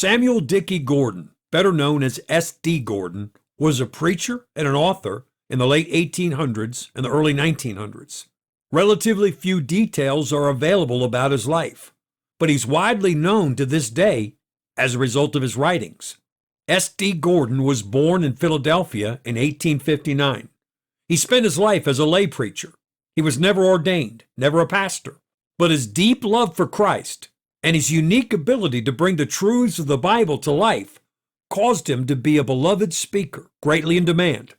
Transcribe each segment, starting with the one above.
Samuel Dickey Gordon, better known as S.D. Gordon, was a preacher and an author in the late 1800s and the early 1900s. Relatively few details are available about his life, but he's widely known to this day as a result of his writings. S.D. Gordon was born in Philadelphia in 1859. He spent his life as a lay preacher. He was never ordained, never a pastor, but his deep love for Christ and his unique ability to bring the truths of the Bible to life caused him to be a beloved speaker, greatly in demand.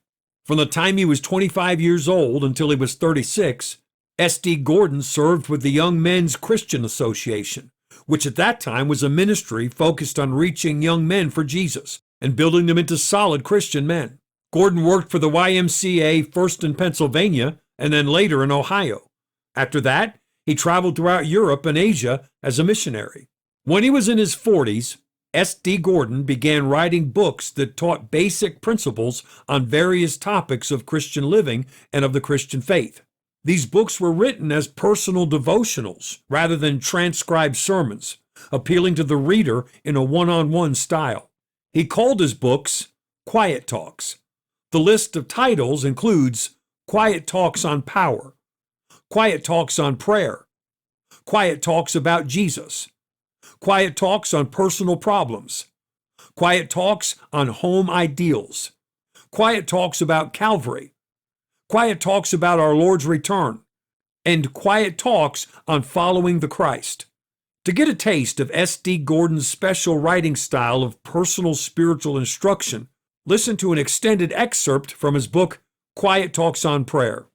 From the time he was 25 years old until he was 36, S.D. Gordon served with the Young Men's Christian Association, which at that time was a ministry focused on reaching young men for Jesus and building them into solid Christian men. Gordon worked for the YMCA first in Pennsylvania and then later in Ohio. After that, he traveled throughout Europe and Asia as a missionary. When he was in his 40s, S.D. Gordon began writing books that taught basic principles on various topics of Christian living and of the Christian faith. These books were written as personal devotionals rather than transcribed sermons, appealing to the reader in a one-on-one style. He called his books Quiet Talks. The list of titles includes Quiet Talks on Power, Quiet Talks on Prayer, Quiet Talks about Jesus, Quiet Talks on Personal Problems, Quiet Talks on Home Ideals, Quiet Talks about Calvary, Quiet Talks about our Lord's return, and Quiet Talks on Following the Christ. To get a taste of S.D. Gordon's special writing style of personal spiritual instruction, listen to an extended excerpt from his book, Quiet Talks on Prayer.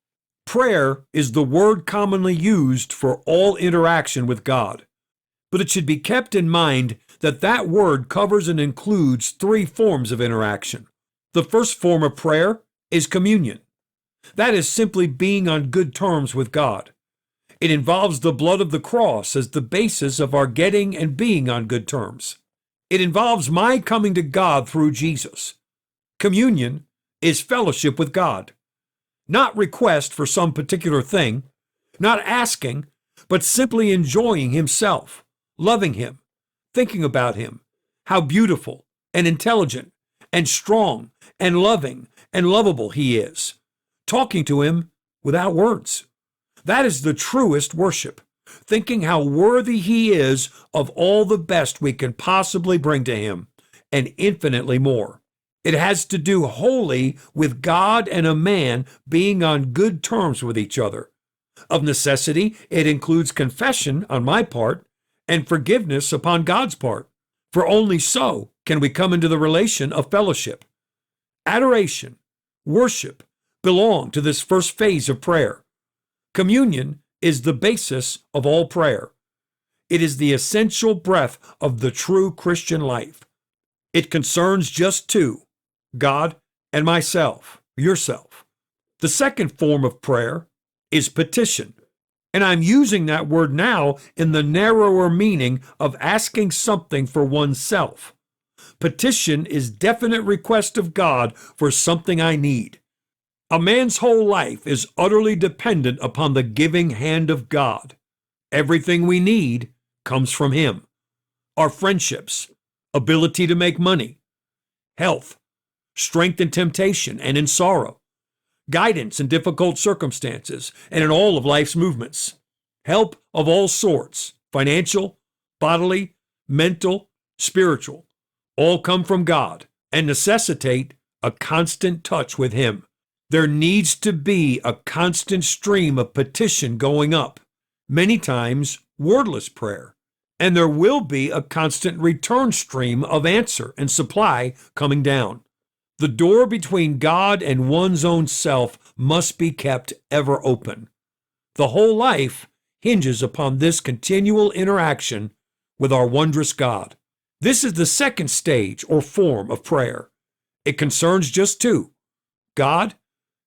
Prayer is the word commonly used for all interaction with God, but it should be kept in mind that that word covers and includes three forms of interaction. The first form of prayer is communion. That is simply being on good terms with God. It involves the blood of the cross as the basis of our getting and being on good terms. It involves my coming to God through Jesus. Communion is fellowship with God. Not request for some particular thing, not asking, but simply enjoying Himself, loving Him, thinking about Him, how beautiful and intelligent and strong and loving and lovable He is, talking to Him without words. That is the truest worship, thinking how worthy He is of all the best we can possibly bring to Him, and infinitely more. It has to do wholly with God and a man being on good terms with each other. Of necessity, it includes confession on my part and forgiveness upon God's part, for only so can we come into the relation of fellowship. Adoration, worship belong to this first phase of prayer. Communion is the basis of all prayer. It is the essential breath of the true Christian life. It concerns just two, God and myself, yourself. The second form of prayer is petition, and I'm using that word now in the narrower meaning of asking something for oneself. Petition is definite request of God for something I need. A man's whole life is utterly dependent upon the giving hand of God. Everything we need comes from Him. Our friendships, ability to make money, health, strength in temptation and in sorrow, guidance in difficult circumstances and in all of life's movements, help of all sorts, financial, bodily, mental, spiritual, all come from God and necessitate a constant touch with Him. There needs to be a constant stream of petition going up, many times wordless prayer, and there will be a constant return stream of answer and supply coming down. The door between God and one's own self must be kept ever open. The whole life hinges upon this continual interaction with our wondrous God. This is the second stage or form of prayer. It concerns just two, God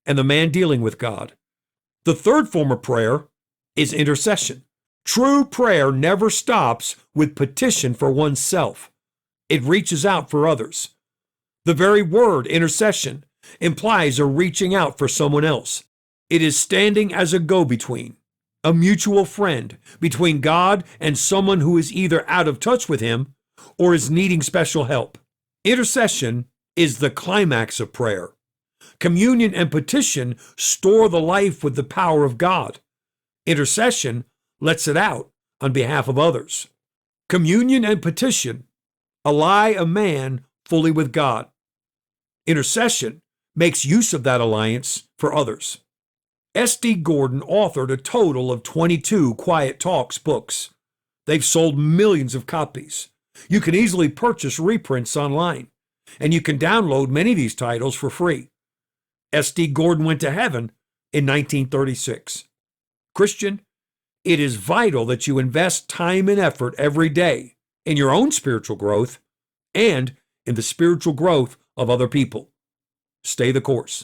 and the man dealing with God. The third form of prayer is intercession. True prayer never stops with petition for oneself. It reaches out for others. The very word intercession implies a reaching out for someone else. It is standing as a go-between, a mutual friend between God and someone who is either out of touch with Him or is needing special help. Intercession is the climax of prayer. Communion and petition store the life with the power of God. Intercession lets it out on behalf of others. Communion and petition ally a man fully with God. Intercession makes use of that alliance for others. S.D. Gordon authored a total of 22 Quiet Talks books. They've sold millions of copies. You can easily purchase reprints online, and you can download many of these titles for free. S.D. Gordon went to heaven in 1936. Christian, it is vital that you invest time and effort every day in your own spiritual growth and in the spiritual growth of other people. Stay the course.